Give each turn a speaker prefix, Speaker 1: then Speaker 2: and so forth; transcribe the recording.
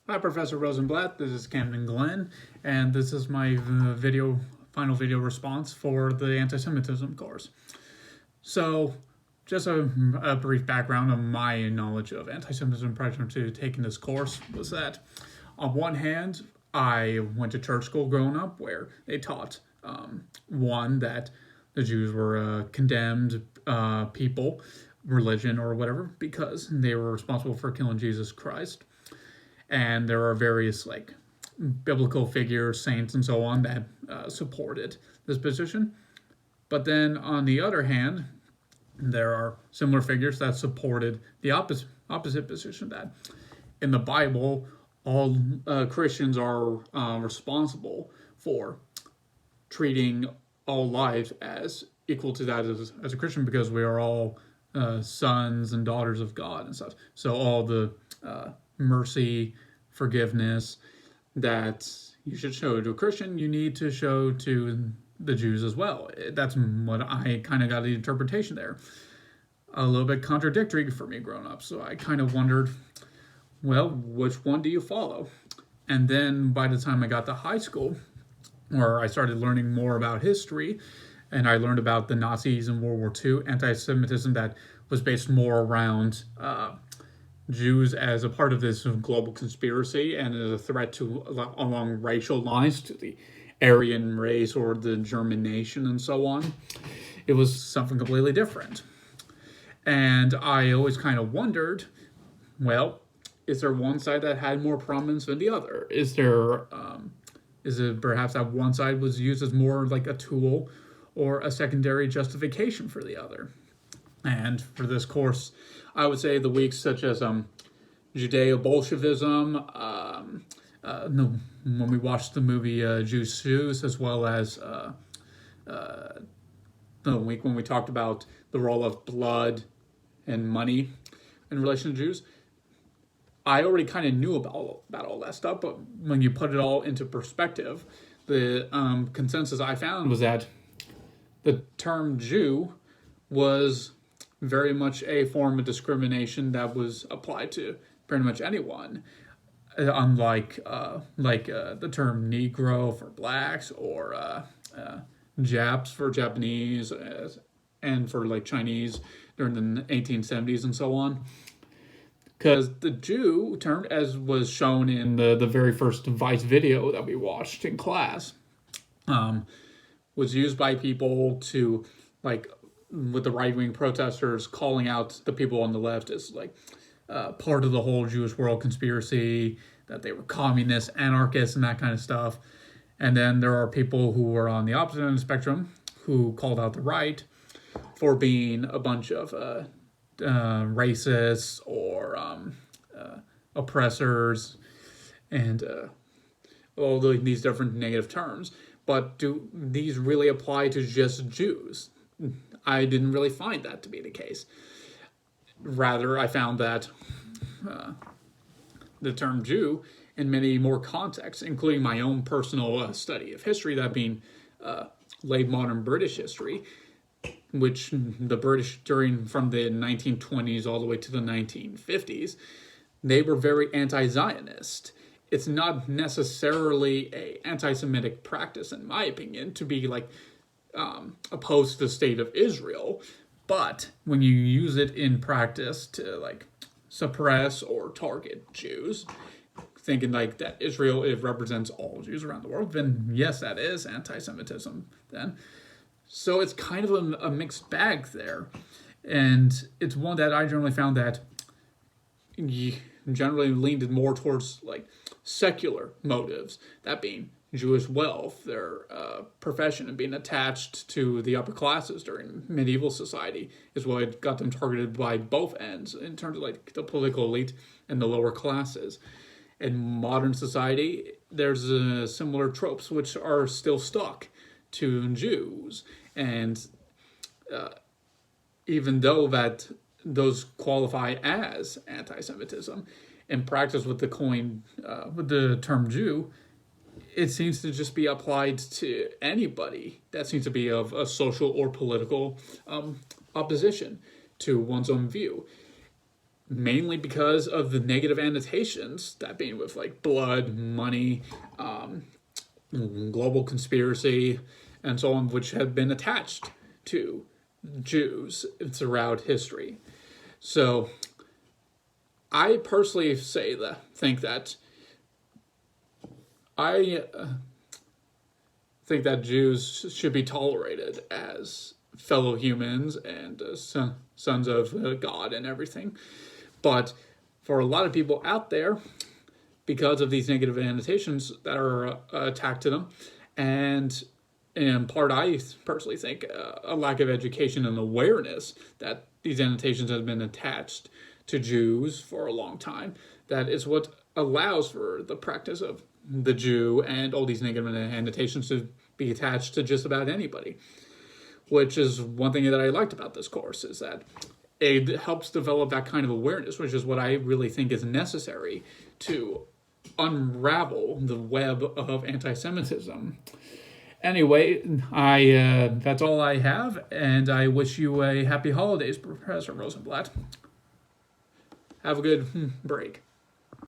Speaker 1: Hi, Professor Rosenblatt. This is Camden Glenn, and this is my final video response for the anti-Semitism course. So, just a brief background of my knowledge of anti-Semitism prior to taking this course was that, on one hand, I went to church school growing up where they taught, one, that the Jews were a condemned people, religion, or whatever, because they were responsible for killing Jesus Christ. And there are various biblical figures, saints, and so on that supported this position. But then on the other hand, there are similar figures that supported the opposite position, that in the Bible, all Christians are responsible for treating all life as equal to that as a Christian, because we are all sons and daughters of God and stuff. So all the mercy, forgiveness that you should show to a Christian, you need to show to the Jews as well. That's what I kind of got the interpretation there. A little bit contradictory for me growing up, so I kind of wondered, well, which one do you follow? And then by the time I got to high school, where I started learning more about history, and I learned about the Nazis in World War II, anti-Semitism that was based more around Jews as a part of this global conspiracy and as a threat to along racial lines to the Aryan race or the German nation and so on. It was something completely different. And I always kind of wondered, well, is there one side that had more prominence than the other? Is it perhaps that one side was used as more like a tool or a secondary justification for the other? And for this course, I would say the weeks such as Judeo-Bolshevism, when we watched the movie Jews Shoes, as well as the week when we talked about the role of blood and money in relation to Jews, I already kind of knew about all that stuff, but when you put it all into perspective, the consensus I found was that the term Jew was very much a form of discrimination that was applied to pretty much anyone, unlike the term Negro for blacks or Japs for Japanese, and for like Chinese during the 1870s and so on. Because the Jew term, as was shown in the very first Vice video that we watched in class, was used by people to, like, with the right-wing protesters calling out the people on the left as part of the whole Jewish world conspiracy, that they were communists, anarchists, and that kind of stuff. And then there are people who were on the opposite end of the spectrum who called out the right for being a bunch of racists or oppressors and all these different negative terms. But do these really apply to just Jews? I didn't really find that to be the case. Rather, I found that the term Jew, in many more contexts, including my own personal study of history, that being late modern British history, which the British from the 1920s all the way to the 1950s, they were very anti-Zionist. It's not necessarily a anti-Semitic practice, in my opinion, to be opposed to the state of Israel, but when you use it in practice to suppress or target Jews, thinking that Israel, it represents all Jews around the world, then yes, that is anti-Semitism then. So it's kind of a mixed bag there, and it's one that I generally found that generally leaned more towards secular motives, that being Jewish wealth, their profession, and being attached to the upper classes during medieval society is what got them targeted by both ends in terms of the political elite and the lower classes. In modern society, there's similar tropes which are still stuck to Jews, and even though that those qualify as anti-Semitism, in practice with the term Jew, it seems to just be applied to anybody that seems to be of a social or political opposition to one's own view. mainly because of the negative annotations, that being with like blood, money, global conspiracy, and so on, which have been attached to Jews throughout history. So I personally think that Jews should be tolerated as fellow humans and sons of God and everything. But for a lot of people out there, because of these negative annotations that are attacked to them, and in part, I personally think a lack of education and awareness that these annotations have been attached to Jews for a long time, that is what allows for the practice of the Jew and all these negative annotations to be attached to just about anybody. Which is one thing that I liked about this course, is that it helps develop that kind of awareness, which is what I really think is necessary to unravel the web of anti-Semitism. Anyway, that's all I have, and I wish you a happy holidays, Professor Rosenblatt. Have a good break.